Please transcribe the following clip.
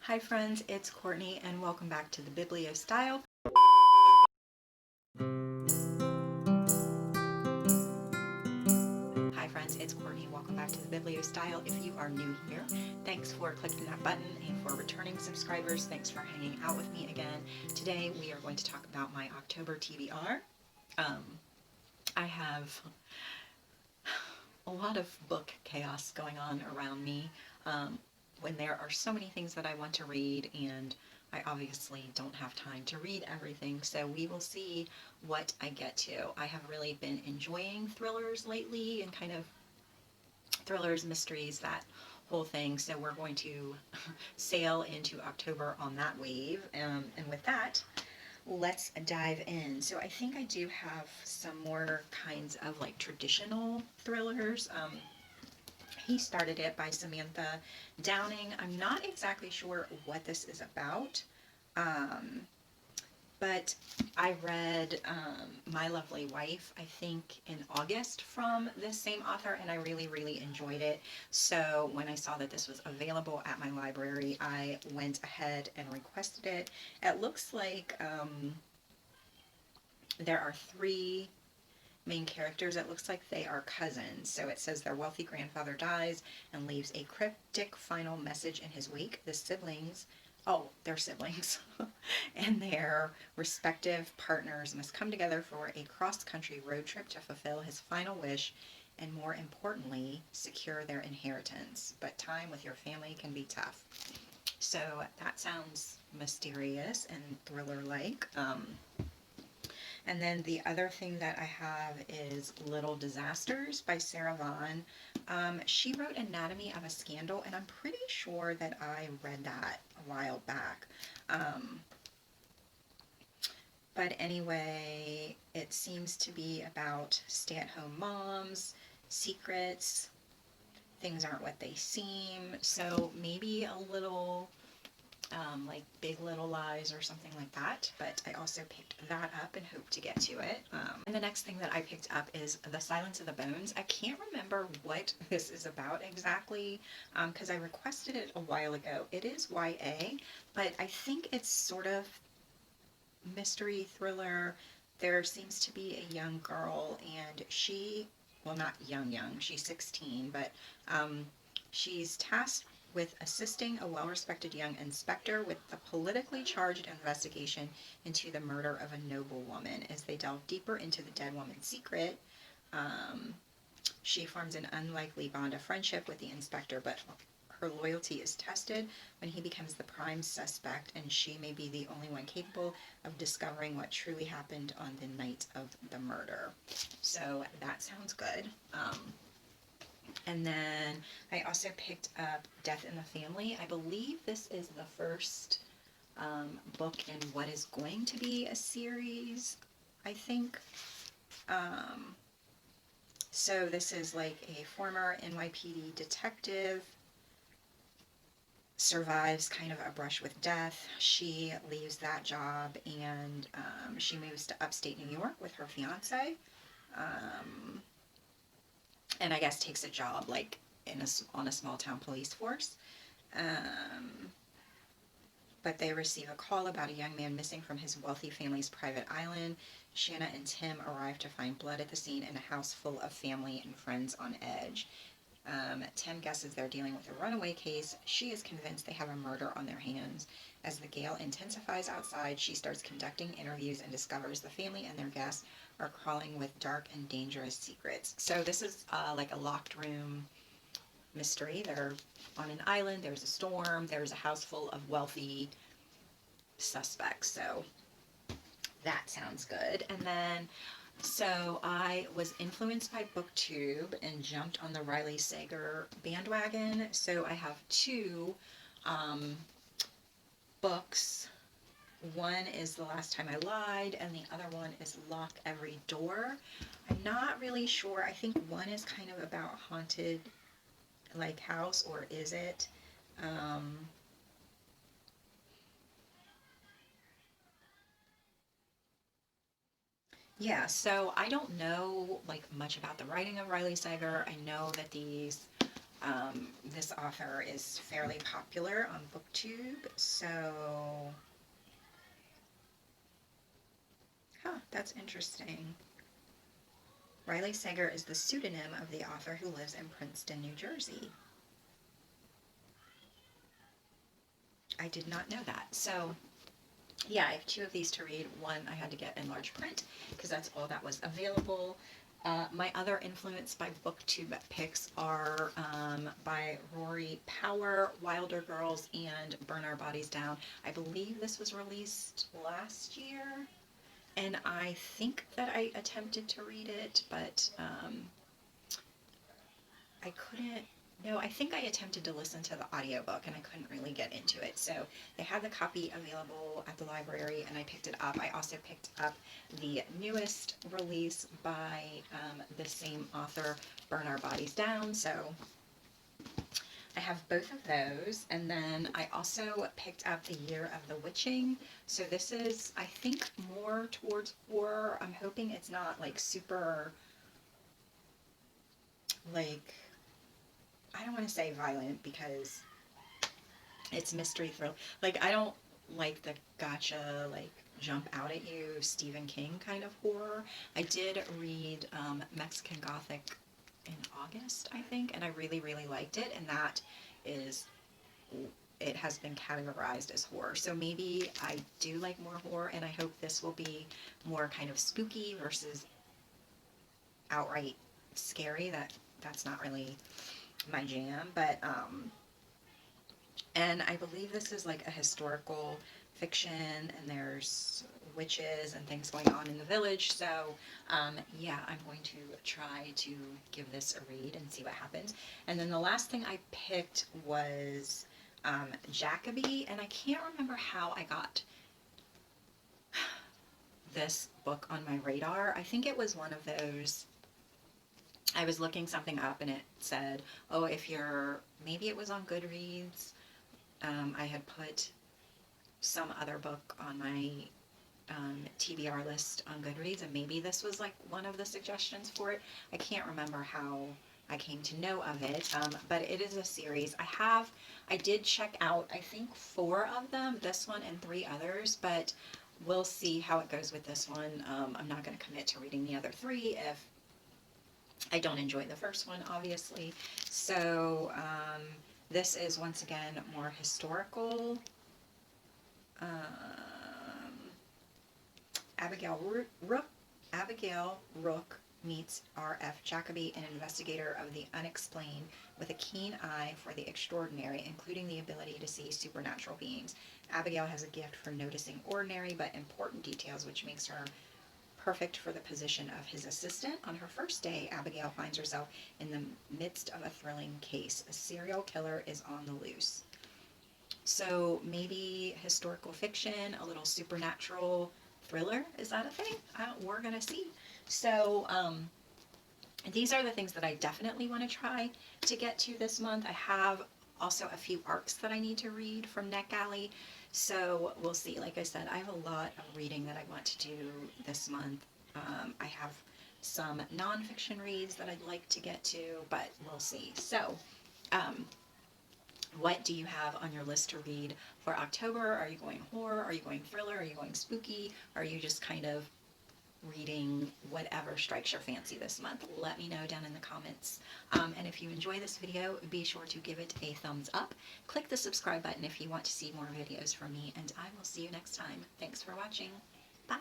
Hi friends, it's Courtney and welcome back to the Bibliostyle. Hi friends, it's Courtney and welcome back to the Bibliostyle. If you are new here, thanks for clicking that button, and for returning subscribers, thanks for hanging out with me again. Today we are going to talk about my October TBR. I have a lot of book chaos going on around me when there are so many things that I want to read, and I obviously don't have time to read everything, so we will see what I get to. I have really been enjoying thrillers lately, and kind of thrillers, mysteries, that whole thing, so we're going to sail into October on that wave, and with that, let's dive in. So I think I do have some more kinds of like traditional thrillers. He Started It by Samantha Downing. I'm not exactly sure what this is about, um, but I read My Lovely Wife, I think, in August from this same author, and I really, really enjoyed it. So when I saw that this was available at my library, I went ahead and requested it. It looks like there are three main characters. It looks like they are cousins. So it says their wealthy grandfather dies and leaves a cryptic final message in his wake. Their siblings and their respective partners must come together for a cross-country road trip to fulfill his final wish and, more importantly, secure their inheritance. But time with your family can be tough. So that sounds mysterious and thriller-like. And then the other thing that I have is Little Disasters by Sarah Vaughan. She wrote Anatomy of a Scandal, and I'm pretty sure that I read that a while back. But anyway, it seems to be about stay-at-home moms, secrets, things aren't what they seem, so maybe a little like Big Little Lies or something like that, but I also picked that up and hope to get to it. And the next thing that I picked up is The Silence of the Bones. I can't remember what this is about exactly because I requested it a while ago. It is YA, but I think it's sort of mystery thriller. There seems to be a young girl, and well, not young, she's 16, but she's tasked with assisting a well-respected young inspector with the politically charged investigation into the murder of a noble woman. As they delve deeper into the dead woman's secret, she forms an unlikely bond of friendship with the inspector, but her loyalty is tested when he becomes the prime suspect, and she may be the only one capable of discovering what truly happened on the night of the murder. So that sounds good. And then I also picked up Death in the Family. I believe this is the first book in what is going to be a series, I think. So this is like a former NYPD detective survives kind of a brush with death. She leaves that job, and she moves to upstate New York with her fiance. And I guess takes a job like on a small town police force. But they receive a call about a young man missing from his wealthy family's private island. Shanna and Tim arrive to find blood at the scene in a house full of family and friends on edge. Tim guesses they're dealing with a runaway case. She is convinced they have a murder on their hands. As the gale intensifies outside, she starts conducting interviews and discovers the family and their guests are crawling with dark and dangerous secrets. So this is like a locked room mystery. They're on an island, there's a storm, there's a house full of wealthy suspects. So that sounds good. And then so I was influenced by BookTube and jumped on the Riley Sager bandwagon. So I have two books. One is The Last Time I Lied, and the other one is Lock Every Door. I'm not really sure. I think one is kind of about haunted like house, or is it? Yeah, so I don't know like much about the writing of Riley Sager. I know that these This author is fairly popular on BookTube, so that's interesting. Riley Sager is the pseudonym of the author who lives in Princeton, New Jersey. I did not know that. So, yeah, I have 2 of these to read. One I had to get in large print because that's all that was available. My other influence by BookTube picks are by Rory Power, Wilder Girls, and Burn Our Bodies Down. I believe this was released last year. And I think that I attempted to read it, but I couldn't. No, I think I attempted to listen to the audiobook and I couldn't really get into it. So they had the copy available at the library and I picked it up. I also picked up the newest release by the same author, Burn Our Bodies Down. So I have both of those, and then I also picked up The Year of the Witching. So this is, I think, more towards horror. I'm hoping it's not like super, like, I don't want to say violent because it's mystery thrill. Like, I don't like the gotcha, like, jump out at you Stephen King kind of horror. I did read Mexican Gothic in August, I think, and I really, really liked it, and that is, it has been categorized as horror. So maybe I do like more horror, and I hope this will be more kind of spooky versus outright scary. That's not really my jam, but and I believe this is like a historical fiction, and there's witches and things going on in the village. So, yeah, I'm going to try to give this a read and see what happens. And then the last thing I picked was Jacoby, and I can't remember how I got this book on my radar. I think it was one of those. I was looking something up and it said, oh, if you're, maybe it was on Goodreads. I had put some other book on my TBR list on Goodreads, and maybe this was like one of the suggestions for it. I can't remember how I came to know of it, but it is a series. I did check out, I think 4 of them, this one and 3 others, but we'll see how it goes with this one. I'm not going to commit to reading the other 3 if I don't enjoy the first one, obviously. So this is once again more historical. Abigail Rook meets R.F. Jacoby, an investigator of the unexplained with a keen eye for the extraordinary, including the ability to see supernatural beings. Abigail has a gift for noticing ordinary but important details, which makes her perfect for the position of his assistant. On her first day, Abigail finds herself in the midst of a thrilling case. A serial killer is on the loose. So maybe historical fiction, a little supernatural thriller. Is that a thing? We're going to see. So these are the things that I definitely want to try to get to this month. I have also a few arcs that I need to read from NetGalley. So we'll see. Like I said, I have a lot of reading that I want to do this month. I have some nonfiction reads that I'd like to get to, but we'll see. So, what do you have on your list to read for October? Are you going horror? Are you going thriller? Are you going spooky? Are you just kind of reading whatever strikes your fancy this month? Let me know down in the comments. And if you enjoy this video, be sure to give it a thumbs up. Click the subscribe button if you want to see more videos from me, and I will see you next time. Thanks for watching. Bye!